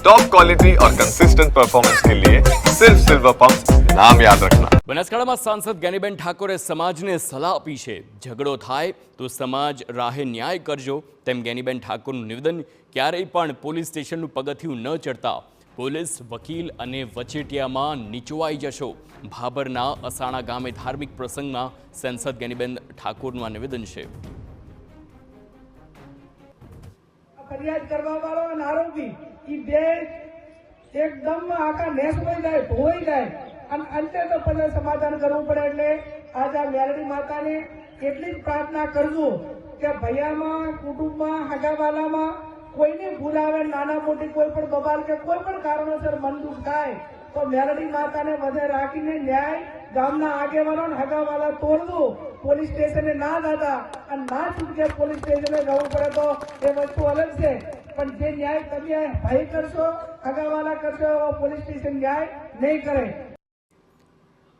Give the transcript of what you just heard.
Top quality और consistent performance के लिए सिर्फ सिल्वर पंप नाम याद रखना। બનાસકાંઠામાં સાંસદ જ્ઞાનીબેન ઠાકોરે સમાજને સલાહ આપી છે, ઝઘડો થાય તો સમાજ રાહે ન્યાય કરજો તેમ જ્ઞાનીબેન ઠાકોરનું નિવેદન। ક્યારેય પણ પોલીસ સ્ટેશનનું પગથિયું ન ચડતા પોલીસ વકીલ અને વચેટિયામાં નીચવાઈ જશો। ભાભરના અસાણા ગામે ધાર્મિક પ્રસંગમાં સાંસદ જ્ઞાનીબેન ઠાકોરનું આ નિવેદન છે। ફરિયાદ કરવા વાળો અને આરોપી એ બે એકદમ આખા નેસમાં જાય, ધોઈ જાય અને અંતે તો પછી સમાધાન કરવું પડે। એટલે આજે આ મેલડી માતાને એટલી જ પ્રાર્થના કરજો કે ભૈયામાં, કુટુંબમાં, હગાવાલામાં કોઈને ભૂલ આવે, નાના મોટી કોઈ પણ બબાલ કે કોઈ પણ કારણોસર મન દુઃખ થાય તો મેલડી માતાને વધે રાખીને ન્યાય ગામના આગેવાનો હગાવાલા તોડજો। પોલીસ સ્ટેશને ના દાદા અને ના છૂટકે પોલીસ સ્ટેશને જવું પડે તો એ વસ્તુ અલગ છે, પણ જે ન્યાય તમે ભાઈ કરશો, હગાવાલા કરશો, પોલીસ સ્ટેશન ન્યાય નહીં કરે।